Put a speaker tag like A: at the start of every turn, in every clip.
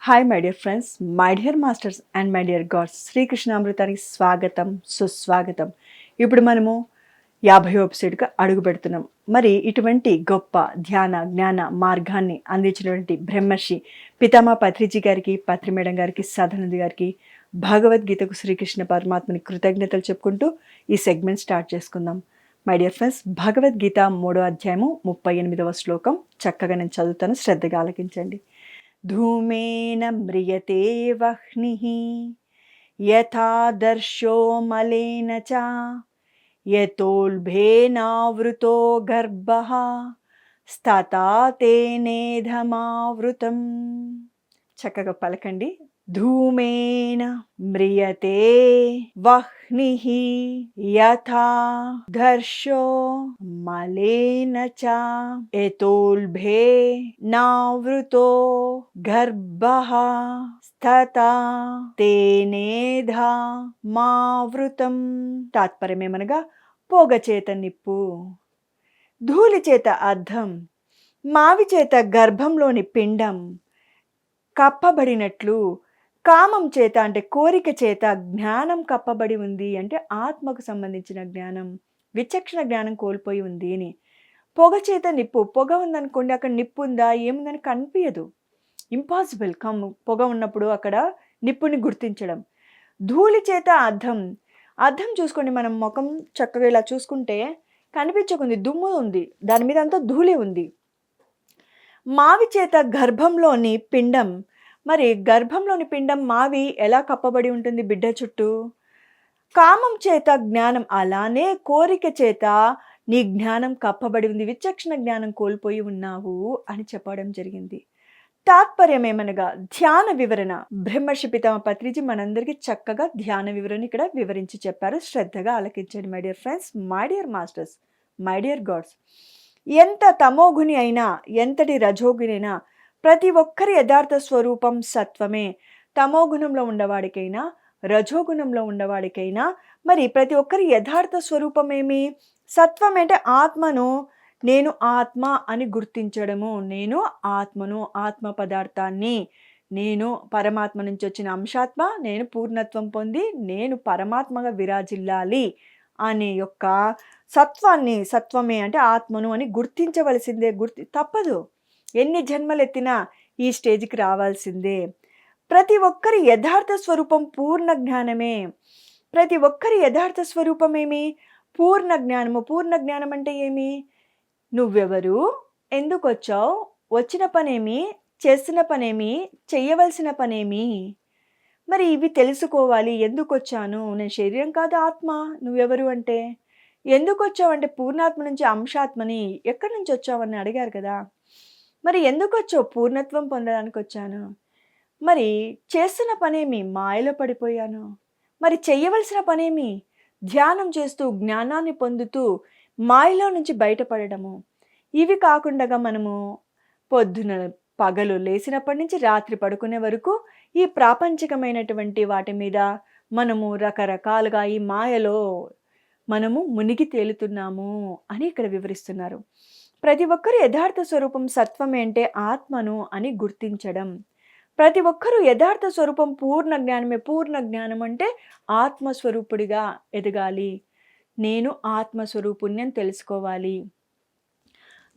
A: Hi my dear friends, my dear masters and my dear gods. శ్రీకృష్ణామృతానికి స్వాగతం, సుస్వాగతం. ఇప్పుడు మనము 50వ ఎపిసోడ్కి అడుగు పెడుతున్నాం. మరి ఇటువంటి గొప్ప ధ్యాన జ్ఞాన మార్గాన్ని అందించినటువంటి బ్రహ్మర్షి పితామా పత్రిజీ గారికి, పత్రి మేడం గారికి, సదానంద్ గారికి, భగవద్గీతకు శ్రీకృష్ణ పరమాత్మని కృతజ్ఞతలు చెప్పుకుంటూ ఈ సెగ్మెంట్ స్టార్ట్ చేసుకుందాం. మై డియర్ ఫ్రెండ్స్, భగవద్గీత 3వ అధ్యాయము 38వ శ్లోకం చక్కగా నేను చదువుతాను, శ్రద్ధగా ఆలకించండి. ధూమేన మ్రియతే వహ్నిః యథాదర్శో మలేన చ యతోల్బేనావృతో గర్భః స్తతా తేనేధమావృతం. చక్కగా పలకండి. ధూమేన మ్రియతే వహ్నిః యథా దర్శో మలేన చ యతోల్భే నావృతో గర్భః స్తతా తేనేధా మావృతం. తాత్పర్యమేమనగా పొగ చేత నిప్పు, ధూళి చేత అద్దం, మావి చేత గర్భంలోని పిండం కప్పబడినట్లు కామం చేత అంటే కోరిక చేత జ్ఞానం కప్పబడి ఉంది. అంటే ఆత్మకు సంబంధించిన జ్ఞానం, విచక్షణ జ్ఞానం కోల్పోయి ఉంది అని. పొగ చేత నిప్పు, పొగ ఉందనుకోండి, అక్కడ నిప్పు ఉందా ఏముందని కనిపించదు, ఇంపాసిబుల్. పొగ ఉన్నప్పుడు అక్కడ నిప్పుని గుర్తించడం. ధూళి చేత అద్దం, అద్దం చూసుకోండి, మనం ముఖం చక్కగా ఇలా చూసుకుంటే కనిపించకుంది, దుమ్ము ఉంది, దాని మీద అంతా ధూళి ఉంది. మావి చేత గర్భంలోని పిండం, మరి గర్భంలోని పిండం మావి ఎలా కప్పబడి ఉంటుంది బిడ్డ చుట్టూ. కామం చేత జ్ఞానం, అలానే కోరిక చేత నీ జ్ఞానం కప్పబడి ఉంది, విచక్షణ జ్ఞానం కోల్పోయి ఉన్నావు అని చెప్పడం జరిగింది. తాత్పర్యం ఏమనగా ధ్యాన వివరణ. బ్రహ్మర్షి పితామహ పత్రిజీ మనందరికీ చక్కగా ధ్యాన వివరణ ఇక్కడ వివరించి చెప్పారు. శ్రద్ధగా ఆలకించండి my dear friends, my dear masters, my dear God's. ఎంత తమోగుని అయినా, ఎంతటి రజోగుని అయినా, ప్రతి ఒక్కరి యథార్థ స్వరూపం సత్వమే. తమోగుణంలో ఉండవాడికైనా, రజోగుణంలో ఉండవాడికైనా మరి ప్రతి ఒక్కరి యథార్థ స్వరూపం ఏమి? సత్వం. అంటే ఆత్మను నేను ఆత్మ అని గుర్తించడము. నేను ఆత్మను, ఆత్మ పదార్థాన్ని, నేను పరమాత్మ నుంచి వచ్చిన అంశాత్మ, నేను పూర్ణత్వం పొంది నేను పరమాత్మగా విరాజిల్లాలి అనే యొక్క సత్వాన్ని, సత్వమే అంటే ఆత్మను అని గుర్తించవలసిందే. తప్పదు, ఎన్ని జన్మలెత్తినా ఈ స్టేజ్కి రావాల్సిందే. ప్రతి ఒక్కరి యథార్థ స్వరూపం పూర్ణ జ్ఞానమే. ప్రతి ఒక్కరి యథార్థ స్వరూపం ఏమి? పూర్ణ జ్ఞానము. పూర్ణ జ్ఞానం అంటే ఏమి? నువ్వెవరు, ఎందుకు వచ్చావు, వచ్చిన పనేమి, చేసిన పనేమి, చెయ్యవలసిన పనేమి, మరి ఇవి తెలుసుకోవాలి. ఎందుకు వచ్చాను, నేను శరీరం కాదు ఆత్మ. నువ్వెవరు అంటే ఎందుకు వచ్చావు అంటే పూర్ణాత్మ నుంచి అంశాత్మని. ఎక్కడి నుంచి వచ్చావని అడిగారు కదా. మరి ఎందుకు వచ్చావు? పూర్ణత్వం పొందడానికి వచ్చాను. మరి చేస్తున్న పనేమి? మాయలో పడిపోయాను. మరి చెయ్యవలసిన పనేమి? ధ్యానం చేస్తూ జ్ఞానాన్ని పొందుతూ మాయలో నుంచి బయటపడము. ఇవి కాకుండా మనము పొద్దున పగలు లేచినప్పటి నుంచి రాత్రి పడుకునే వరకు ఈ ప్రాపంచికమైనటువంటి వాటి మీద మనము రకరకాలుగా ఈ మాయలో మనము మునిగి తేలుతున్నాము అని ఇక్కడ వివరిస్తున్నారు. ప్రతి ఒక్కరు యథార్థ స్వరూపం సత్వమే అంటే ఆత్మను అని గుర్తించడం. ప్రతి ఒక్కరూ యథార్థ స్వరూపం పూర్ణ జ్ఞానమే. పూర్ణ జ్ఞానం అంటే ఆత్మస్వరూపుడిగా ఎదగాలి. నేను ఆత్మస్వరూపుణ్ణి అని తెలుసుకోవాలి.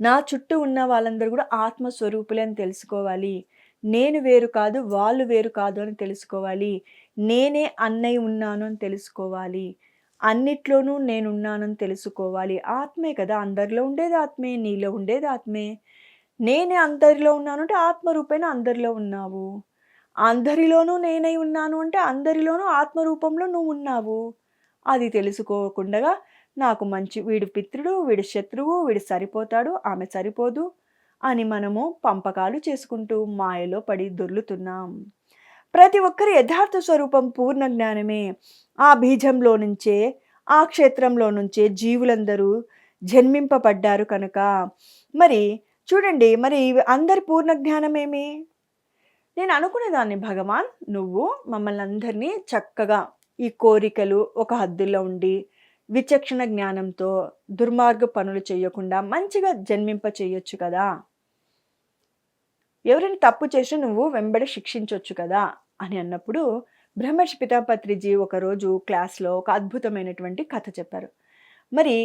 A: నా చుట్టూ ఉన్న వాళ్ళందరూ కూడా ఆత్మస్వరూపులే అని తెలుసుకోవాలి. నేను వేరు కాదు, వాళ్ళు వేరు కాదు అని తెలుసుకోవాలి. నేనే అన్నయ్య ఉన్నాను అని తెలుసుకోవాలి. అన్నిట్లోనూ నేనున్నానని తెలుసుకోవాలి. ఆత్మే కదా, అందరిలో ఉండేది ఆత్మే, నీలో ఉండేది ఆత్మే. నేనే అందరిలో ఉన్నాను అంటే ఆత్మరూపేణ అందరిలో ఉన్నావు. అందరిలోనూ నేనై ఉన్నాను అంటే అందరిలోనూ ఆత్మరూపంలో నువ్వు ఉన్నావు. అది తెలుసుకోకుండా నాకు మంచి, వీడు పితృడు, వీడు శత్రువు, వీడు సరిపోతాడు, ఆమె సరిపోదు అని మనము పంపకాలు చేసుకుంటూ మాయలో పడి దొర్లుతున్నాం. ప్రతి ఒక్కరి యథార్థ స్వరూపం పూర్ణ జ్ఞానమే. ఆ బీజంలో నుంచే, ఆ క్షేత్రంలో నుంచే జీవులందరూ జన్మింపబడ్డారు కనుక మరి చూడండి, మరి అందరి పూర్ణ జ్ఞానమేమి? నేను అనుకునేదాన్ని, భగవాన్ నువ్వు మమ్మల్ని అందరినీ చక్కగా ఈ కోరికలు ఒక హద్దుల్లో ఉండి విచక్షణ జ్ఞానంతో దుర్మార్గ పనులు చేయకుండా మంచిగా జన్మింప చేయొచ్చు కదా. ఎవరైనా తప్పు చేసినా నువ్వు వెంబడి శిక్షించొచ్చు కదా అని అన్నప్పుడు బ్రహ్మర్షి పితాపత్రిజీ ఒకరోజు క్లాస్‌లో ఒక అద్భుతమైనటువంటి కథ చెప్పారు. మరి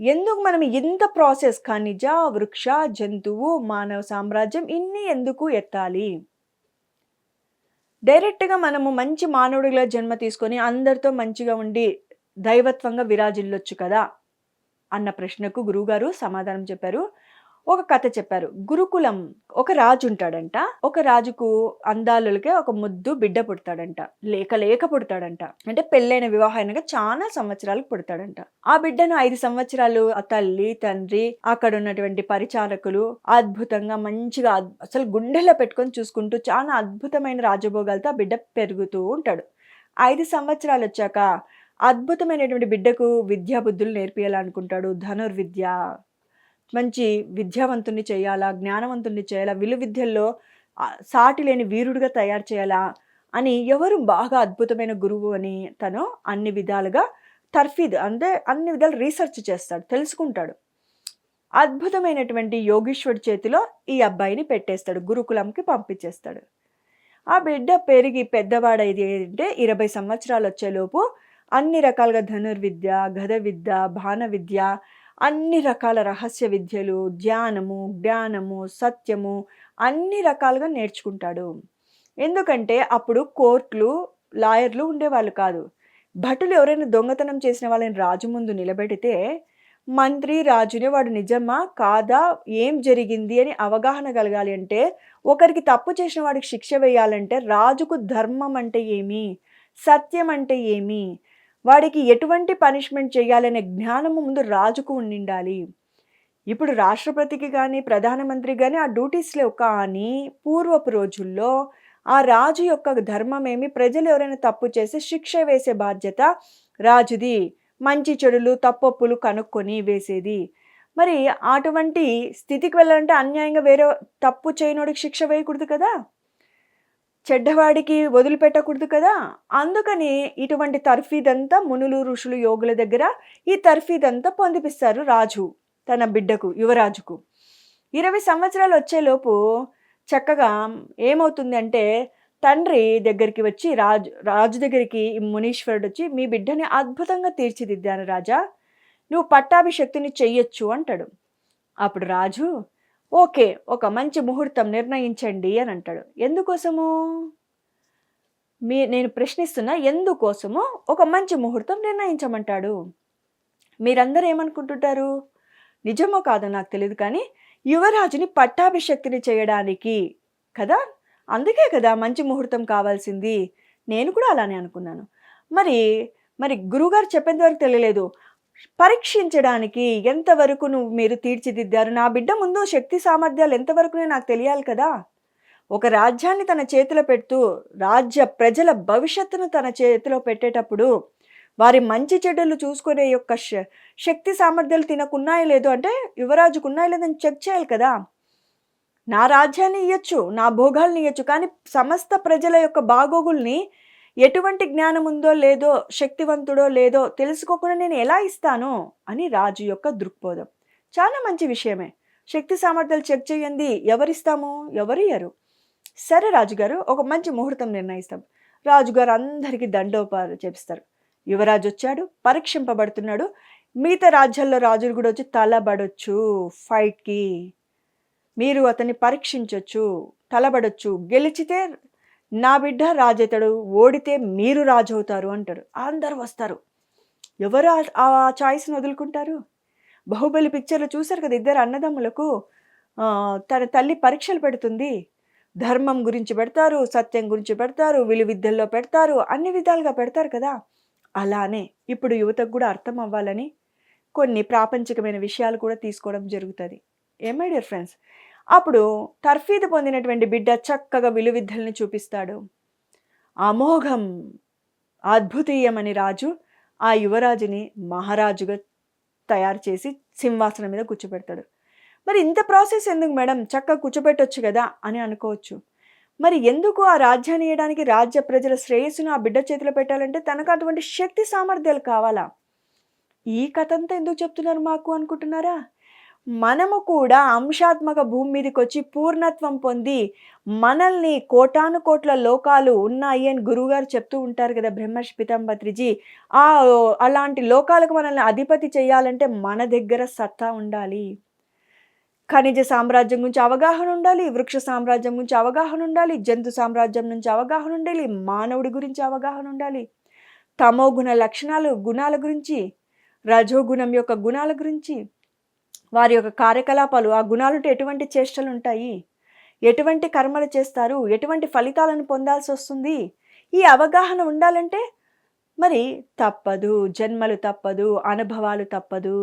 A: ఎందుకు మనం ఇంత ప్రాసెస్ ఖనిజ, వృక్ష, జంతువు, మానవ సామ్రాజ్యం ఇన్ని ఎందుకు ఎత్తాలి? డైరెక్ట్‌గా మనము మంచి మానవుడిలా జన్మ తీసుకొని అందరితో మంచిగా ఉండి దైవత్వంగా విరాజిల్లొచ్చు కదా! అన్న ప్రశ్నకు గురువుగారు సమాధానం చెప్పారు. ఒక కథ చెప్పారు. గురుకులం ఒక రాజు ఉంటాడంట. ఒక రాజుకు అందాలులకే ఒక ముద్దు బిడ్డ పుడతాడంట. లేక లేక పుడతాడంట. అంటే పెళ్ళైన వివాహం అయినాక చాలా సంవత్సరాలకు పుడతాడంట. ఆ బిడ్డను 5 సంవత్సరాలు ఆ తల్లి, తండ్రి, అక్కడ ఉన్నటువంటి పరిచారకులు అద్భుతంగా మంచిగా అసలు గుండెల్లో పెట్టుకొని చూసుకుంటూ చాలా అద్భుతమైన రాజభోగాలతో ఆ బిడ్డ పెరుగుతూ ఉంటాడు. 5 సంవత్సరాలొచ్చాక అద్భుతమైనటువంటి బిడ్డకు విద్యా బుద్ధులు నేర్పియాలనుకుంటాడు. ధనుర్విద్య, మంచి విద్యావంతుడిని చేయాలా, జ్ఞానవంతుడిని చేయాలా, విలువిద్యల్లో సాటి లేని వీరుడిగా తయారు చేయాలా అని ఎవరు బాగా అద్భుతమైన గురువు అని తను అన్ని విధాలుగా తర్ఫీద్ అంటే అన్ని విధాలు రీసెర్చ్ చేస్తాడు, తెలుసుకుంటాడు. అద్భుతమైనటువంటి యోగీశ్వరుడి చేతిలో ఈ అబ్బాయిని పెట్టేస్తాడు. గురుకులంకి పంపించేస్తాడు. ఆ బిడ్డ పెరిగి పెద్దవాడైది అంటే 20 సంవత్సరాలు వచ్చేలోపు అన్ని రకాలుగా ధనుర్విద్య, గద విద్య, బాణ విద్య, అన్ని రకాల రహస్య విద్యలు, ధ్యానము, జ్ఞానము, సత్యము అన్ని రకాలుగా నేర్చుకుంటాడు. ఎందుకంటే అప్పుడు కోర్టులు, లాయర్లు ఉండేవాళ్ళు కాదు. భటులు ఎవరైనా దొంగతనం చేసిన వాళ్ళని రాజు ముందు నిలబెడితే మంత్రి, రాజునే వాడు నిజమా? కాదా? ఏం జరిగింది? అని అవగాహన కలగాలి అంటే, ఒకరికి తప్పు చేసిన వాడికి శిక్ష వేయాలంటే రాజుకు ధర్మం అంటే ఏమి? సత్యం అంటే ఏమి? వాడికి ఎటువంటి పనిష్మెంట్ చేయాలనే జ్ఞానము ముందు రాజుకు ఉండిండాలి. ఇప్పుడు రాష్ట్రపతికి కానీ, ప్రధానమంత్రికి కానీ ఆ డ్యూటీస్ లేవు. కానీ పూర్వపు రోజుల్లో ఆ రాజు యొక్క ధర్మం ఏమి? ప్రజలు ఎవరైనా తప్పు చేస్తే శిక్ష వేసే బాధ్యత రాజుది. మంచి చెడులు, తప్పొప్పులు కనుక్కొని వేసేది. మరి అటువంటి స్థితికి వెళ్ళాలంటే అన్యాయంగా వేరే తప్పు చేయనోడికి శిక్ష వేయకూడదు కదా! చెడ్డవాడికి వదిలిపెట్టకూడదు కదా! అందుకని ఇటువంటి తర్ఫీదంతా మునులు, ఋషులు, యోగుల దగ్గర ఈ తర్ఫీదంతా పొందిపిస్తారు రాజు తన బిడ్డకు, యువరాజుకు. 20 సంవత్సరాలు వచ్చేలోపు చక్కగా ఏమవుతుంది అంటే తండ్రి దగ్గరికి వచ్చి రాజు దగ్గరికి మునీశ్వరుడొచ్చి, "మీ బిడ్డని అద్భుతంగా తీర్చిదిద్దాను రాజా. నువ్వు పట్టాభిషిక్తుని చెయ్యొచ్చు" అంటాడు. అప్పుడు రాజు, "ఓకే. ఒక మంచి ముహూర్తం నిర్ణయించండి" అని అంటాడు. ఎందుకోసము? నేను ప్రశ్నిస్తున్నా, ఎందుకోసమో ఒక మంచి ముహూర్తం నిర్ణయించమంటాడు. మీరందరూ ఏమనుకుంటుంటారు? నిజమో కాదో నాకు తెలీదు కానీ యువరాజుని పట్టాభిషిక్తుని చేయడానికి కదా! అందుకే కదా మంచి ముహూర్తం కావాల్సింది. నేను కూడా అలానే అనుకున్నాను. మరి మరి గురువుగారు చెప్పేంత వరకు తెలియలేదు. పరీక్షించడానికి ఎంతవరకు మీరు తీర్చిదిద్దారు? నా బిడ్డ ముందు శక్తి సామర్థ్యాలు ఎంతవరకునే నాకు తెలియాలి కదా! ఒక రాజ్యాన్ని తన చేతిలో పెడుతూ, రాజ్య ప్రజల భవిష్యత్తును తన చేతిలో పెట్టేటప్పుడు, వారి మంచి చెడులు చూసుకునే యొక్క శక్తి సామర్థ్యాలు తినకున్నాయో లేదో అంటే యువరాజుకున్నాయో లేదని చెక్ చేయాలి కదా! నా రాజ్యాన్ని ఇయ్యొచ్చు, నా భోగాల్ని ఇయ్యొచ్చు. కానీ సమస్త ప్రజల యొక్క బాగోగుల్ని ఎటువంటి జ్ఞానం ఉందో లేదో, శక్తివంతుడో లేదో తెలుసుకోకుండా నేను ఎలా ఇస్తాను అని రాజు యొక్క దృక్పథం. చాలా మంచి విషయమే. శక్తి సామర్థ్యాలు చెక్ చేయండి ఎవరిస్తాము? ఎవరియ్యరు. సరే రాజుగారు, ఒక మంచి ముహూర్తం నిర్ణయిస్తాం. రాజుగారు అందరికీ దండోపాలు చేపిస్తారు. యువరాజు వచ్చాడు, పరీక్షింపబడుతున్నాడు. మిగతా రాజ్యాల్లో రాజులు కూడా వచ్చి తలబడొచ్చు ఫైట్‌కి. మీరు అతన్ని పరీక్షించొచ్చు, తలబడొచ్చు. గెలిచితే నా బిడ్డ రాజవుతాడు, ఓడితే మీరు రాజవుతారు అంటాడు. అందరూ వస్తారు. ఎవరు ఆ చాయిస్‌ని వదులుకుంటారు? 'బాహుబలి' పిక్చర్‌లో చూసారు కదా! ఇద్దరు అన్నదమ్ములకు తన తల్లి పరీక్షలు పెడుతుంది. ధర్మం గురించి పెడతారు, సత్యం గురించి పెడతారు, విలువిద్యల్లో పెడతారు, అన్ని విధాలుగా పెడతారు కదా! అలానే ఇప్పుడు యువతకు కూడా అర్థం అవ్వాలని కొన్ని ప్రాపంచికమైన విషయాలు కూడా తీసుకోవడం జరుగుతది. మై డియర్ ఫ్రెండ్స్, అప్పుడు తర్ఫీదు పొందినటువంటి బిడ్డ చక్కగా విలువిద్యల్ని చూపిస్తాడు. అమోఘం, అద్భుతీయమని రాజు ఆ యువరాజుని మహారాజుగా తయారు చేసి సింహాసనం మీద కూర్చోబెడతాడు. మరి ఇంత ప్రాసెస్ ఎందుకు మేడం? చక్కగా కూర్చోబెట్టొచ్చు కదా అని అనుకోవచ్చు. మరి ఎందుకు ఆ రాజ్యాన్ని ఇయ్యడానికి, రాజ్య ప్రజల శ్రేయస్సును ఆ బిడ్డ చేతిలో పెట్టాలంటే తనకు అటువంటి శక్తి సామర్థ్యాలు కావాలా? ఈ కథంతా ఎందుకు చెప్తున్నారు మాకు అనుకుంటున్నారా? మనము కూడా అంశాత్మక భూమి మీదకొచ్చి పూర్ణత్వం పొంది, మనల్ని కోటాను కోట్ల లోకాలు ఉన్నాయి అని గురువుగారు చెప్తూ ఉంటారు కదా! బ్రహ్మర్షి పితాంబత్రిజీ. అలాంటి లోకాలకు మనల్ని అధిపతి చేయాలంటే మన దగ్గర సత్తా ఉండాలి. ఖనిజ సామ్రాజ్యం గురించి అవగాహన ఉండాలి. వృక్ష సామ్రాజ్యం గురించి అవగాహన ఉండాలి. జంతు సామ్రాజ్యం నుంచి అవగాహన ఉండాలి. మానవుడి గురించి అవగాహన ఉండాలి. తమోగుణ గుణాల గురించి, రజోగుణం యొక్క గుణాల గురించి, వారి యొక్క కార్యకలాపాలు, ఆ గుణాలుంటే ఎటువంటి చేష్టలుంటాయి, ఎటువంటి కర్మలు చేస్తారు, ఎటువంటి ఫలితాలను పొందాల్సొస్తుంది, ఈ అవగాహన ఉండాలంటే మరి తప్పదు. జన్మలు తప్పదు. అనుభవాలు తప్పదు.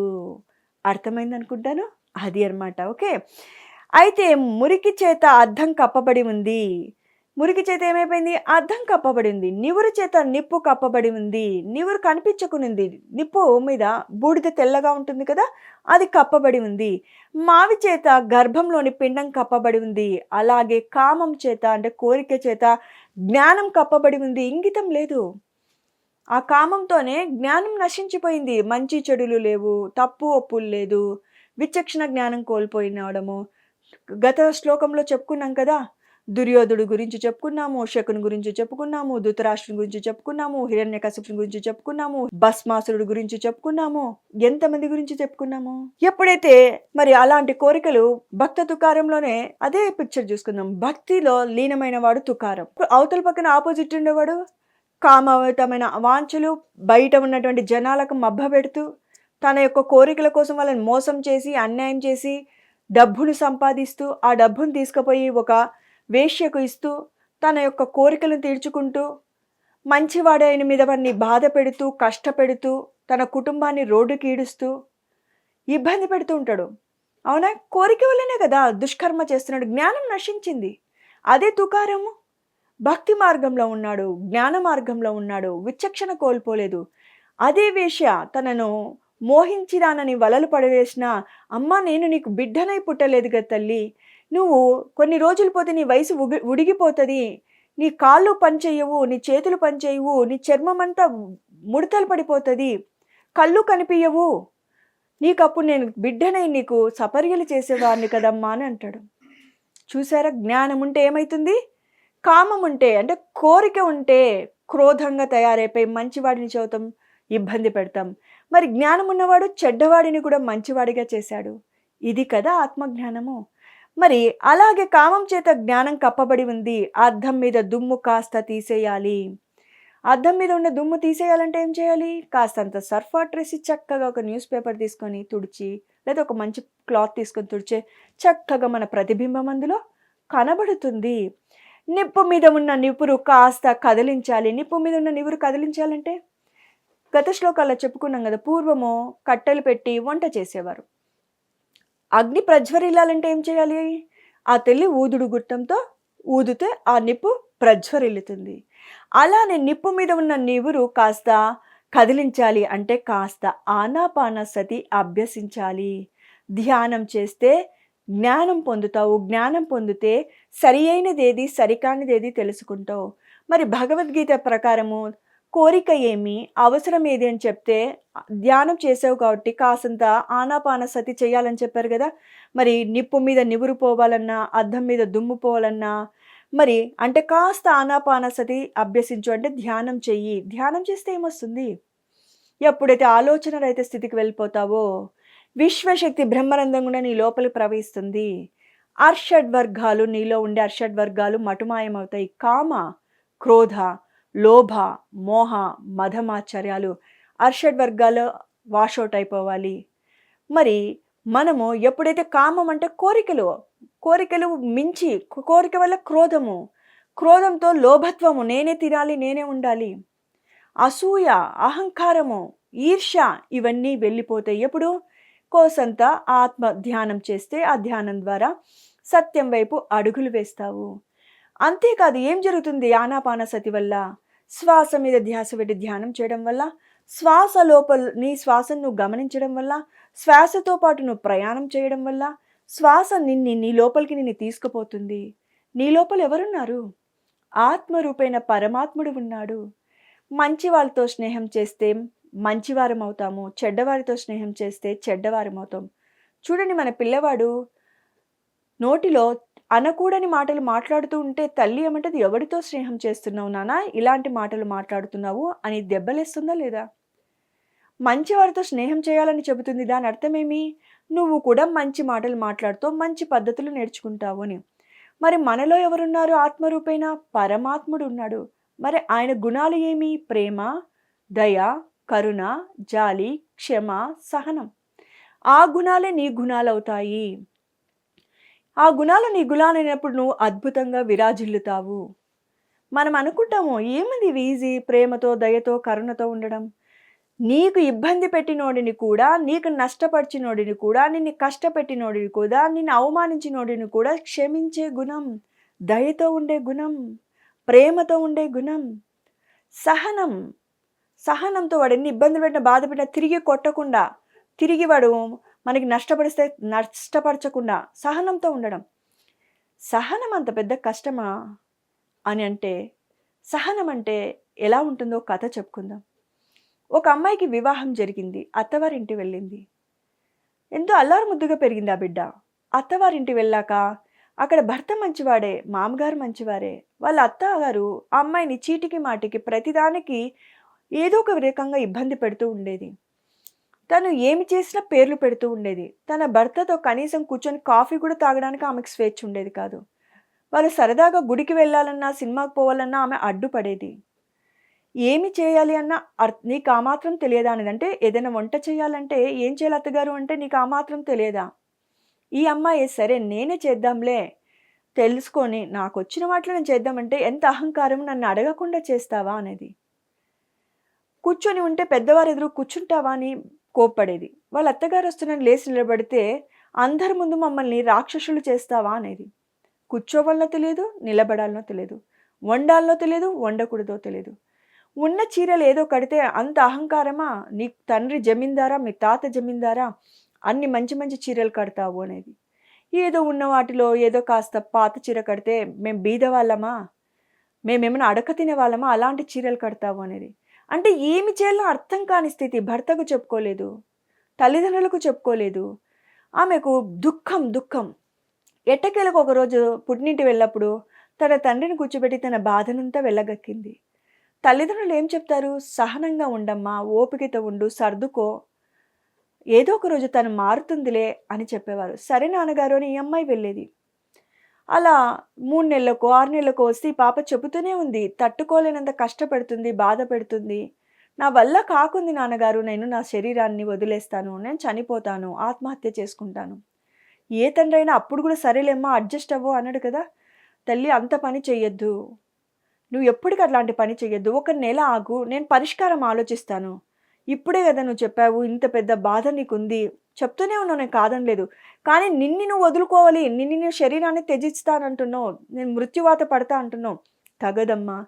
A: అర్థమైందనుకుంటాను. అది అన్నమాట. ఓకే. అయితే మురికి చేత అద్దం కప్పబడి ఉంది. మురికి చేత ఏమైపోయింది? అద్దం కప్పబడి ఉంది. నివురు చేత నిప్పు కప్పబడి ఉంది. నివురు కనిపించకునింది. నిప్పు మీద బూడిద తెల్లగా ఉంటుంది కదా! అది కప్పబడి ఉంది. మావి చేత గర్భంలోని పిండం కప్పబడి ఉంది. అలాగే కామం చేత అంటే కోరిక చేత జ్ఞానం కప్పబడి ఉంది. ఇంగితం లేదు. ఆ కామంతోనే జ్ఞానం నశించిపోయింది. మంచి చెడులు లేవు. తప్పు ఒప్పులు లేదు. విచక్షణ జ్ఞానం కోల్పోయినవడము. గత శ్లోకంలో చెప్పుకున్నాం కదా! దుర్యోధుడు గురించి చెప్పుకున్నాము, శకుని గురించి చెప్పుకున్నాము, ధృతరాష్ట్రుని గురించి చెప్పుకున్నాము, హిరణ్యకశిపుని గురించి చెప్పుకున్నాము, భస్మాసురుడి గురించి చెప్పుకున్నాము. ఎంతమంది గురించి చెప్పుకున్నాము? ఎప్పుడైతే మరి అలాంటి కోరికలు భక్త తుకారంలోనే అదే పిక్చర్ చూసుకుందాం. భక్తిలో లీనమైన వాడు తుకారం. అవతల పక్కన ఆపోజిట్ ఉండేవాడు కామవితమైన వాంఛలు, బయట ఉన్నటువంటి జనాలకు మభ్యపెడుతూ, తన యొక్క కోరికల కోసం వాళ్ళని మోసం చేసి, అన్యాయం చేసి, డబ్బును సంపాదిస్తూ, ఆ డబ్బును తీసుకుపోయి ఒక వేశ్యకు ఇస్తూ, తన యొక్క కోరికలను తీర్చుకుంటూ, మంచివాడైన మీద వాడిని బాధ పెడుతూ, కష్టపెడుతూ, తన కుటుంబాన్ని రోడ్డుకి ఈడుస్తూ, ఇబ్బంది పెడుతూ ఉంటాడు. అవునా? కోరిక వల్లనే కదా దుష్కర్మ చేస్తున్నాడు. జ్ఞానం నశించింది. అదే తుకారము భక్తి మార్గంలో ఉన్నాడు, జ్ఞాన మార్గంలో ఉన్నాడు, విచక్షణ కోల్పోలేదు. అదే వేశ్య తనను మోహించిరానని వలలు పడవేసిన, అమ్మ నేను నీకు బిడ్డనై పుట్టలేదు కదా తల్లి, నువ్వు కొన్ని రోజులు పోతే నీ వయసు ఉడిగిపోతుంది, నీ కాళ్ళు పనిచేయవు, నీ చేతులు పనిచేయవు, నీ చర్మం అంతా ముడతలు పడిపోతుంది, కళ్ళు కనిపించవు, నీకప్పుడు నేను బిడ్డనై నీకు సపర్యలు చేసేవాడిని కదమ్మా అని అంటాడు. చూసారా? జ్ఞానం ఉంటే ఏమవుతుంది? కామం ఉంటే అంటే కోరిక ఉంటే క్రోధంగా తయారైపోయి మంచివాడిని చదువుతాం, ఇబ్బంది పెడతాం. మరి జ్ఞానం ఉన్నవాడు చెడ్డవాడిని కూడా మంచివాడిగా చేశాడు. ఇది కదా ఆత్మజ్ఞానము. మరి అలాగే కామం చేత జ్ఞానం కప్పబడి ఉంది. అద్దం మీద దుమ్ము కాస్త తీసేయాలి. అద్దం మీద ఉన్న దుమ్ము తీసేయాలంటే ఏం చేయాలి? కాస్తంత సర్ఫ్ వాటర్ వేసి చక్కగా ఒక న్యూస్ పేపర్ తీసుకొని తుడిచి, లేదా ఒక మంచి క్లాత్ తీసుకొని తుడిచే చక్కగా మన ప్రతిబింబం అందులో కనబడుతుంది. నిప్పు మీద ఉన్న నిపురు కాస్త కదిలించాలి. నిప్పు మీద ఉన్న నివురు కదిలించాలంటే గత శ్లోకాల్లో చెప్పుకున్నాం కదా, పూర్వము కట్టెలు పెట్టి వంట చేసేవారు. అగ్ని ప్రజ్వరిల్లాలంటే ఏం చేయాలి? ఆ తెల్లి ఊదుడు గుట్టంతో ఊదితే ఆ నిప్పు ప్రజ్వరిల్లుతుంది. అలానే నిప్పు మీద ఉన్న నివురు కాస్త కదిలించాలి అంటే కాస్త ఆనాపానసతి అభ్యసించాలి. ధ్యానం చేస్తే జ్ఞానం పొందుతావు. జ్ఞానం పొందితే సరి అయినదేది, సరికానిదేది తెలుసుకుంటావు. మరి భగవద్గీత ప్రకారము కోరిక ఏమి, అవసరం ఏది అని చెప్తే ధ్యానం చేసావు కాబట్టి కాసంత ఆనాపానసతి చేయాలని చెప్పారు కదా. మరి నిప్పు మీద నివురు పోవాలన్నా, అద్దం మీద దుమ్ము పోవాలన్నా మరి అంటే కాస్త ఆనాపానసతి అభ్యసించు అంటే ధ్యానం చెయ్యి. ధ్యానం చేస్తే ఏమొస్తుంది? ఎప్పుడైతే ఆలోచన రహిత స్థితికి వెళ్ళిపోతావో విశ్వశక్తి బ్రహ్మరంధం కూడా నీ లోపలికి ప్రవహిస్తుంది. అర్షడ్వర్గాలు నీలో ఉండే అర్షడ్వర్గాలు మటుమాయమవుతాయి. కామ, క్రోధ, లోభ, మోహ, మదమాచర్యాలు అర్షడ్వర్గాలు వాషౌట్ అయిపోవాలి. మరి మనము ఎప్పుడైతే కామం అంటే కోరికలు మించి, కోరిక వల్ల క్రోధము, క్రోధంతో లోభత్వము, నేనే తినాలి, నేనే ఉండాలి, అసూయ, అహంకారము, ఈర్ష్య ఇవన్నీ వెళ్ళిపోతాయి. ఎప్పుడు? కోసంత ఆత్మ ధ్యానం చేస్తే ఆ ధ్యానం ద్వారా సత్యం వైపు అడుగులు వేస్తావు. అంతేకాదు ఏం జరుగుతుంది ఆనాపానసతి వల్ల? శ్వాస మీద ధ్యాస పెట్టి ధ్యానం చేయడం వల్ల, శ్వాస లోపల నీ శ్వాసను నువ్వు గమనించడం వల్ల, శ్వాసతో పాటు నువ్వు ప్రయాణం చేయడం వల్ల శ్వాస నీ లోపలికి నిన్ను తీసుకుపోతుంది. నీ లోపల ఎవరున్నారు? ఆత్మరూపైన పరమాత్ముడు ఉన్నాడు. మంచి వాళ్ళతో స్నేహం చేస్తే మంచివారం అవుతాము, చెడ్డవారితో స్నేహం చేస్తే చెడ్డవారం అవుతాం. చూడండి మన పిల్లవాడు నోటిలో అనకూడని మాటలు మాట్లాడుతూ ఉంటే తల్లి ఏమంటది, ఎవరితో స్నేహం చేస్తున్నావు నాన్న, ఇలాంటి మాటలు మాట్లాడుతున్నావు అని దెబ్బలేస్తుందా లేదా? మంచివారితో స్నేహం చేయాలని చెబుతుంది. దాని అర్థమేమి? నువ్వు కూడా మంచి మాటలు మాట్లాడుతూ మంచి పద్ధతులు నేర్చుకుంటావు అని. మరి మనలో ఎవరున్నారు ఆత్మరూపేణ? పరమాత్ముడు ఉన్నాడు. మరి ఆయన గుణాలు ఏమి? ప్రేమ, దయ, కరుణ, జాలి, క్షమ, సహనం. ఆ గుణాలే నీ గుణాలవుతాయి. ఆ గుణాలు నీ గుణాలైనప్పుడు నువ్వు అద్భుతంగా విరాజిల్లుతావు. మనం అనుకుంటాము, ఏముంది ఇవి ఈజీ, ప్రేమతో, దయతో, కరుణతో ఉండడం. నీకు ఇబ్బంది పెట్టినోడిని కూడా, నీకు నష్టపరిచినోడిని కూడా, నిన్ను కష్టపెట్టినోడిని కూడా, నిన్ను అవమానించినోడిని కూడా క్షమించే గుణం, దయతో ఉండే గుణం, ప్రేమతో ఉండే గుణం, సహనం. సహనంతో వాడు ఎన్ని ఇబ్బందులు పెట్టినా, బాధ పెట్టినా తిరిగి కొట్టకుండా, తిరిగి వాడు మనకి నష్టపరచకుండా సహనంతో ఉండడం. సహనం అంత పెద్ద కష్టమా అని అంటే, సహనం అంటే ఎలా ఉంటుందో కథ చెప్పుకుందాం. ఒక అమ్మాయికి వివాహం జరిగింది. అత్తవారింటి వెళ్ళింది. ఎంతో అల్లారు ముద్దుగా పెరిగింది ఆ బిడ్డ. అత్తవారింటి వెళ్ళాక అక్కడ భర్త మంచివాడే, మామగారు మంచివారే. వాళ్ళ అత్తగారు ఆ అమ్మాయిని చీటికి మాటికి ప్రతిదానికి ఏదో ఒక రకంగా ఇబ్బంది పెడుతూ ఉండేది. తను ఏమి చేసినా పేర్లు పెడుతూ ఉండేది. తన భర్తతో కనీసం కూర్చొని కాఫీ కూడా తాగడానికి ఆమెకు స్వేచ్ఛ ఉండేది కాదు. వాళ్ళు సరదాగా గుడికి వెళ్ళాలన్నా, సినిమాకి పోవాలన్నా ఆమె అడ్డుపడేది. ఏమి చేయాలి అన్నా నీకు ఆ మాత్రం తెలియదా అనేది. అంటే ఏదైనా వంట చేయాలంటే ఏం చేయాలి అత్తగారు అంటే, నీకు ఆ మాత్రం తెలియదా? ఈ అమ్మాయి సరే నేనే చేద్దాంలే, తెలుసుకొని నాకొచ్చిన వాటిలో నేను చేద్దామంటే ఎంత అహంకారం, నన్ను అడగకుండా చేస్తావా అనేది. కూర్చొని ఉంటే పెద్దవారు ఎదురు కూర్చుంటావా అని కోప్పడేది. వాళ్ళ అత్తగారు వస్తున్నాను లేచి నిలబడితే, అందరి ముందు మమ్మల్ని రాక్షసులు చేస్తావా అనేది. కూర్చోవాలనో తెలియదు, నిలబడాలనో తెలియదు, వండాలనో తెలియదు, వండకూడదో తెలియదు. ఉన్న చీరలు ఏదో కడితే అంత అహంకారమా? నీ తండ్రి జమీందారా, మీ తాత జమీందారా, అన్ని మంచి మంచి చీరలు కడతావు అనేది. ఏదో ఉన్న వాటిలో ఏదో కాస్త పాత చీర కడితే మేము బీదవాళ్ళమా, మేమేమైనా అడక తినే వాళ్ళమా, అలాంటి చీరలు కడతావు అనేది. అంటే ఏమి చేయాలో అర్థం కాని స్థితి. భర్తకు చెప్పుకోలేదు, తల్లిదండ్రులకు చెప్పుకోలేదు. ఆమెకు దుఃఖం దుఃఖం. ఎట్టకేలకు ఒకరోజు పుట్టినింటి వెళ్ళప్పుడు తన తండ్రిని కూర్చోబెట్టి తన బాధనంతా వెళ్ళగక్కింది. తల్లిదండ్రులు ఏం చెప్తారు? సహనంగా ఉండమ్మా, ఓపికతో ఉండు, సర్దుకో, ఏదో ఒక రోజు తను మారుతుందిలే అని చెప్పేవారు. సరే నాన్నగారు అని ఈ అమ్మాయి వెళ్ళేది. అలా 3 నెలలకో 6 నెలలకో వస్తే ఈ పాప చెబుతూనే ఉంది, తట్టుకోలేనంత కష్టపెడుతుంది, బాధ పెడుతుంది. నా వల్ల కాకుంది నాన్నగారు, నేను నా శరీరాన్ని వదిలేస్తాను, నేను చనిపోతాను, ఆత్మహత్య చేసుకుంటాను. ఏ తండ్రి అయినా అప్పుడు కూడా సరేలేమ్మా అడ్జస్ట్ అవ్వు అన్నాడు కదా. తల్లి అంత పని చెయ్యొద్దు, నువ్వు ఎప్పటికీ అట్లాంటి పని చెయ్యొద్దు, 1 నెల ఆగు, నేను పరిష్కారం ఆలోచిస్తాను. ఇప్పుడే కదా నువ్వు చెప్పావు, ఇంత పెద్ద బాధ నీకుంది, చెప్తూనే ఉన్నావు, నేను కాదనలేదు. కానీ నిన్ను నువ్వు వదులుకోవాలి, నిన్ను శరీరాన్ని త్యజిస్తానంటున్నావు, నేను మృత్యువాత పడతా అంటున్నావు. తగదమ్మా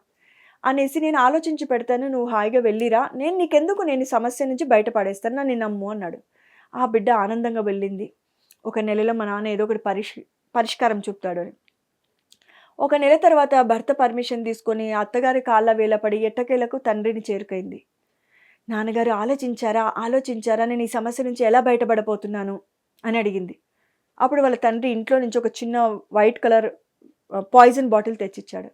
A: అనేసి నేను ఆలోచించి పెడతాను, నువ్వు హాయిగా వెళ్ళిరా, నేను నీకెందుకు, నేను ఈ సమస్య నుంచి బయటపడేస్తాను, నన్ను నమ్ము అన్నాడు. ఆ బిడ్డ ఆనందంగా వెళ్ళింది. 1 నెలలో మా నాన్న ఏదో ఒకటి పరిష్కారం చూపుతాడు అని. 1 నెల తర్వాత భర్త పర్మిషన్ తీసుకొని అత్తగారి కాళ్ళ వేలపడి ఎట్టకేలకు తండ్రిని చేరుకైంది. నాన్నగారు ఆలోచించారా నేను ఈ సమస్య నుంచి ఎలా బయటపడబోతున్నాను అని అడిగింది. అప్పుడు వాళ్ళ తండ్రి ఇంట్లో నుంచి ఒక చిన్న వైట్ కలర్ పాయిజన్ బాటిల్ తెచ్చిచ్చాడు.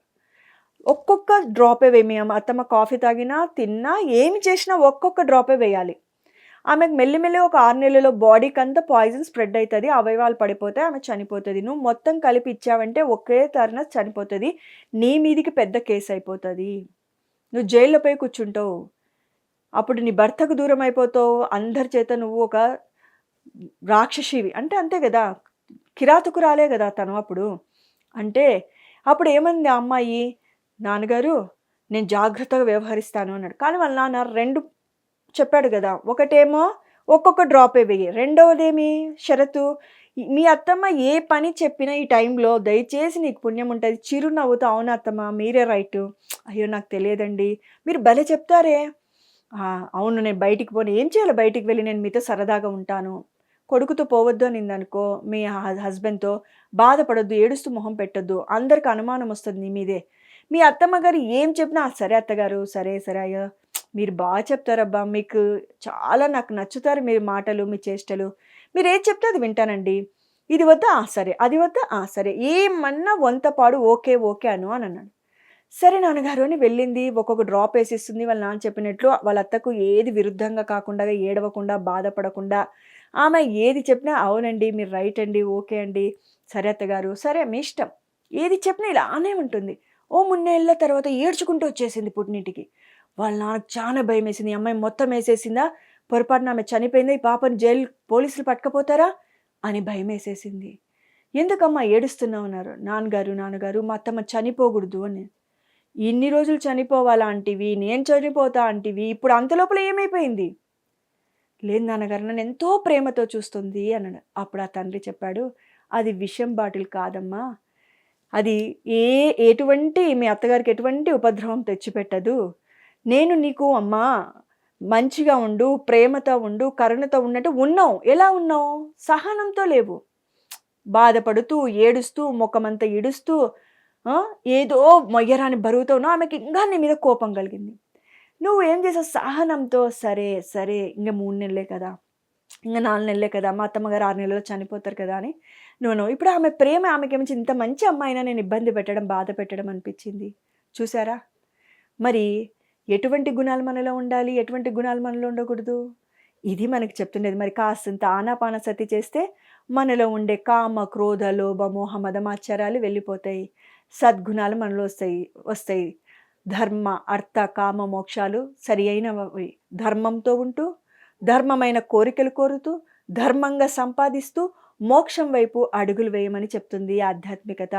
A: ఒక్కొక్క డ్రాపే వేయి, అత్తమ్మ కాఫీ తాగినా తిన్నా ఏమి చేసినా ఒక్కొక్క డ్రాపే వేయాలి. ఆమెకు మెల్లిమెల్లి ఒక 6 నెలల్లో బాడీకి అంతా పాయిజన్ స్ప్రెడ్ అవుతుంది, అవయవాలు పడిపోతాయి, ఆమె చనిపోతుంది. నువ్వు మొత్తం కలిపి ఇచ్చావంటే ఒకే తరన చనిపోతుంది, నీ మీదికి పెద్ద కేసు అయిపోతుంది, నువ్వు జైల్లో పోయి కూర్చుంటావు, అప్పుడు నీ భర్తకు దూరం అయిపోతావు, అందరి చేత నువ్వు ఒక రాక్షసివి అంటే అంతే కదా, కిరాతకురాలే కదా తను అప్పుడు. అంటే అప్పుడు ఏమంది ఆ అమ్మాయి, నాన్నగారు నేను జాగ్రత్తగా వ్యవహరిస్తాను అన్నాడు. కానీ వాళ్ళ నాన్న 2 చెప్పాడు కదా. ఒకటేమో ఒక్కొక్క డ్రాపే వెయ్యి, రెండవదేమి షరతు, మీ అత్తమ్మ ఏ పని చెప్పినా ఈ టైంలో దయచేసి నీకు పుణ్యం ఉంటుంది, చిరునవ్వుతో అవును అత్తమ్మ మీరే రైటు, అయ్యో నాకు తెలియదండి, మీరు భలే చెప్తారే, అవును నేను బయటికి పోను, ఏం చేయాలి బయటికి వెళ్ళి, నేను మీతో సరదాగా ఉంటాను, కొడుకుతో పోవద్దు అనిందనుకో మీ హస్బెండ్తో, బాధపడొద్దు, ఏడుస్తూ మొహం పెట్టొద్దు, అందరికి అనుమానం వస్తుంది నీ మీదే. మీ అత్తమ్మ గారు ఏం చెప్పినా సరే అత్తగారు, సరే సరే అయ్యో మీరు బాగా చెప్తారబ్బా, మీకు చాలా నాకు నచ్చుతారు మీ మాటలు, మీ చేష్టలు, మీరేది చెప్తే అది వింటానండి. ఇది వద్దా? ఆ! సరే. అది వద్దా? ఆ! సరే. ఏమన్నా వంత పాడు ఓకే. ఓకే అను అని అన్నాడు. సరే నాన్నగారు అని వెళ్ళింది. ఒక్కొక్క డ్రాప్ ఏసిస్తుంది. వాళ్ళ నాన్న చెప్పినట్లు వాళ్ళ అత్తకు ఏది విరుద్ధంగా కాకుండా, ఏడవకుండా, బాధపడకుండా ఆమె ఏది చెప్పినా అవునండి. మీరు రైట్ అండి. ఓకే అండి. సరే అత్తగారు. సరే మీ ఇష్టం. ఏది చెప్పినా ఇలానే ఉంటుంది. ఓ 3 నెలల తర్వాత ఏడ్చుకుంటూ వచ్చేసింది పుట్టినింటికి. వాళ్ళ నాన్నకి చానా భయమేసింది. ఈ అమ్మాయి మొత్తం ఏసేసిందా? పొరపాటున ఆమె చనిపోయిందా? ఈ పాపని పోలీసులు పట్టుకపోతారా? అని భయమేసేసింది. ఎందుకమ్మా ఏడుస్తున్నావు అన్నారు. నాన్నగారు మా అత్తమ్మ చనిపోకూడదు అని. ఇన్ని రోజులు చనిపోవాలా అంటివి, నేను చనిపోతా అంటివి, ఇప్పుడు అంత లోపల ఏమైపోయింది? లేదు నాన్నగారు నన్నెంతో ప్రేమతో చూస్తుంది అన్నాడు. అప్పుడు ఆ తండ్రి చెప్పాడు, అది విషం బాటిల్ కాదమ్మా. అది ఎటువంటి మీ అత్తగారికి ఎటువంటి ఉపద్రవం తెచ్చిపెట్టదు. నేను నీకు అమ్మా మంచిగా ఉండు, ప్రేమతో ఉండు, కరుణతో ఉన్నట్టు ఉన్నావు. ఎలా ఉన్నావు? సహనంతో లేవు. బాధపడుతూ, ఏడుస్తూ, మొఖమంతా ఇడుస్తూ ఏదో మొయ్యరాని బరువుతో ఉన్నావు. ఆమెకి ఇంకా నీ మీద కోపం కలిగింది. నువ్వు ఏం చేసావు సహనంతో సరే, సరే ఇంక 3 నెలలే కదా! ఇంక 4 నెలలే కదా! మా అత్తమ్మగారు 6 నెలల్లో చనిపోతారు కదా! అని నువ్వు ఇప్పుడు ఆమె ప్రేమ ఆమెకేమించి ఇంత మంచి అమ్మాయినా నేను ఇబ్బంది పెట్టడం, బాధ పెట్టడం అనిపించింది. చూసారా? మరి ఎటువంటి గుణాలు మనలో ఉండాలి? ఎటువంటి గుణాలు మనలో ఉండకూడదు? ఇది మనకి చెప్తుండేది. మరి కాస్తంత ఆనాపానసతి చేస్తే మనలో ఉండే కామ, క్రోధ, లోభ, మోహ, మదమాత్సర్యాలు వెళ్ళిపోతాయి. సద్గుణాలు మనలో వస్తాయి. ధర్మ, అర్థ, కామ, మోక్షాలు సరి అయినవి. ధర్మంతో ఉంటూ, ధర్మమైన కోరికలు కోరుతూ, ధర్మంగా సంపాదిస్తూ, మోక్షం వైపు అడుగులు వేయమని చెప్తుంది ఆధ్యాత్మికత.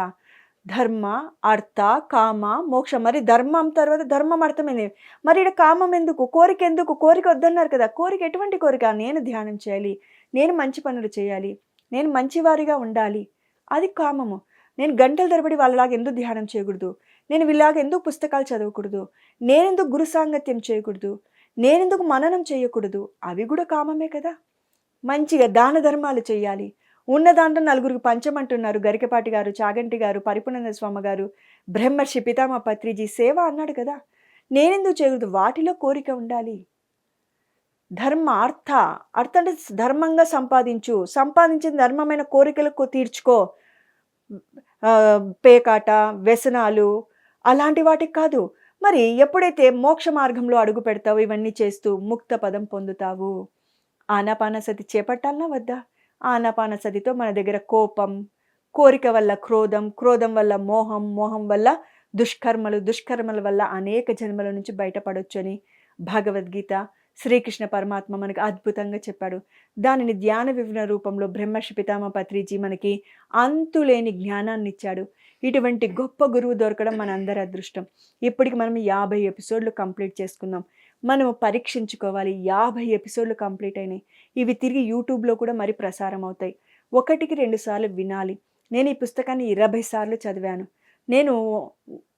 A: ధర్మ, అర్థ, కామ, మోక్షం. మరి ధర్మం తర్వాత ధర్మం అర్థమైంది. మరి ఈడ కామం ఎందుకు? కోరిక ఎందుకు? కోరిక వద్దన్నారు కదా! కోరిక ఎటువంటి కోరిక? నేను ధ్యానం చేయాలి. నేను మంచి పనులు చేయాలి. నేను మంచివారిగా ఉండాలి. అది కామము. నేను గంటల తరబడి వాళ్ళలాగా ఎందుకు ధ్యానం చేయకూడదు? నేను వీళ్ళలాగా ఎందుకు పుస్తకాలు చదవకూడదు? నేనెందుకు గురు సాంగత్యం చేయకూడదు? నేనెందుకు మననం చేయకూడదు? అవి కూడా కామమే కదా! మంచిగా దాన ధర్మాలు చేయాలి. ఉన్న దాంట్లో నలుగురికి పంచమంటున్నారు. గరికపాటి గారు, చాగంటి గారు, పరిపూర్ణానంద స్వామి గారు, బ్రహ్మర్షి పితామహ పత్రిజీ సేవ అన్నాడు కదా! నేనెందుకు చేయకూడదు? వాటిలో కోరిక ఉండాలి. ధర్మ, అర్థ. అర్థ అంటే ధర్మంగా సంపాదించు. సంపాదించిన ధర్మమైన కోరికలు తీర్చుకో. పేకాట, వ్యసనాలు అలాంటి వాటికి కాదు. మరి ఎప్పుడైతే మోక్ష మార్గంలో అడుగు పెడతావో ఇవన్నీ చేస్తూ ముక్త పదం పొందుతావు. ఆనాపానసతి చేపట్టాలనా వద్దా? ఆనాపానసతితో మన దగ్గర కోపం, కోరిక వల్ల క్రోధం, క్రోధం వల్ల మోహం, మోహం వల్ల దుష్కర్మలు, దుష్కర్మల వల్ల అనేక జన్మల నుంచి బయటపడొచ్చని భగవద్గీత శ్రీకృష్ణ పరమాత్మ మనకు అద్భుతంగా చెప్పాడు. దానిని ధ్యాన వివరణ రూపంలో బ్రహ్మర్షి పితామహ పత్రిజీ మనకి అంతులేని జ్ఞానాన్ని ఇచ్చాడు. ఇటువంటి గొప్ప గురువు దొరకడం మనందరి అదృష్టం. ఇప్పటికి మనం 50 ఎపిసోడ్లు కంప్లీట్ చేసుకున్నాం. మనము పరీక్షించుకోవాలి. 50 ఎపిసోడ్లు కంప్లీట్ అయినాయి. ఇవి తిరిగి యూట్యూబ్‌లో కూడా మరి ప్రసారం అవుతాయి. 1కి 2 సార్లు వినాలి. నేను ఈ పుస్తకాన్ని 20 సార్లు చదివాను. నేను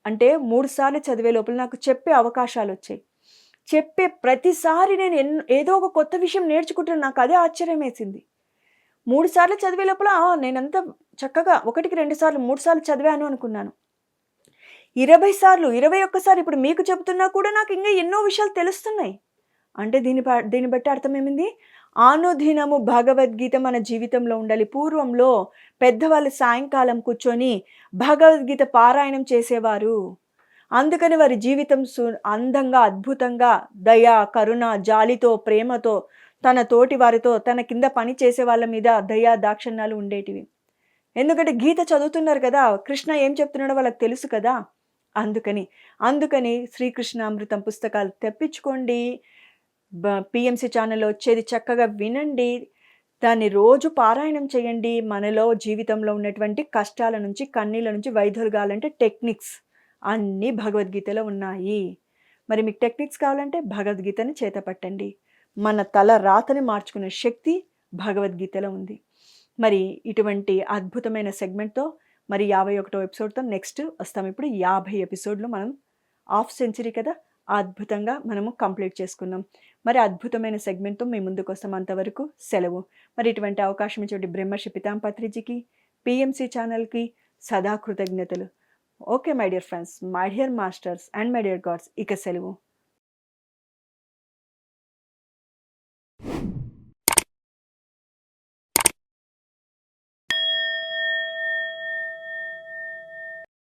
A: అంటే 3 సార్లు చదివే లోపల నాకు చెప్పే అవకాశాలొచ్చాయి. చెప్పే ప్రతిసారి నేను ఏదో ఒక కొత్త విషయం నేర్చుకుంటున్నాను. నాకు అదే ఆశ్చర్యమేసింది. 3 సార్లు చదివే లోపల నేనంత చక్కగా 1కి 2 సార్లు, 3 సార్లు చదివాను అనుకున్నాను. 20 సార్లు, 21 సార్లు ఇప్పుడు మీకు చెప్తున్నా కూడా నాకు ఇంకా ఎన్నో విషయాలు తెలుస్తున్నాయి. అంటే దీన్ని బట్టి అర్థమేమింది? అనుదినము భగవద్గీత మన జీవితంలో ఉండాలి. పూర్వంలో పెద్దవాళ్ళు సాయంకాలం కూర్చొని భగవద్గీత పారాయణం చేసేవారు. అందుకని వారి జీవితం అందంగా, అద్భుతంగా దయ, కరుణ, జాలితో, ప్రేమతో, తన తోటి వారితో, తన కింద పని చేసే వాళ్ళ మీద దయ, దాక్షిణ్యాలు ఉండేటివి. ఎందుకంటే గీత చదువుతున్నారు కదా! కృష్ణ ఏం చెప్తున్నాడో వాళ్ళకి తెలుసు కదా! అందుకని శ్రీకృష్ణామృతం పుస్తకాలు తెప్పించుకోండి. పిఎంసి ఛానల్‌లో వచ్చేది చక్కగా వినండి. దాన్ని రోజు పారాయణం చేయండి. మనలో జీవితంలో ఉన్నటువంటి కష్టాల నుంచి, కన్నీళ్ళ నుంచి వైదొలగాలంటే టెక్నిక్స్ అన్నీ భగవద్గీతలో ఉన్నాయి. మరి మీకు టెక్నిక్స్ కావాలంటే భగవద్గీతని చేతపట్టండి. మన తల రాతని మార్చుకునే శక్తి భగవద్గీతలో ఉంది. మరి ఇటువంటి అద్భుతమైన సెగ్మెంట్‌తో మరి 51వ ఎపిసోడ్‌తో నెక్స్ట్ వస్తాం. ఇప్పుడు 50 ఎపిసోడ్‌లు మనం హాఫ్ సెంచరీ కదా! అద్భుతంగా మనము కంప్లీట్ చేసుకున్నాం. మరి అద్భుతమైన సెగ్మెంట్‌తో మీ ముందుకొస్తాం. అంతవరకు సెలవు. మరి ఇటువంటి అవకాశం ఇచ్చేటి బ్రహ్మర్షి పితామహ పత్రిజీకి, పిఎంసి ఛానల్‌కి సదా కృతజ్ఞతలు. Okay my dear friends, my dear masters and my dear God's ఇక సెలవు.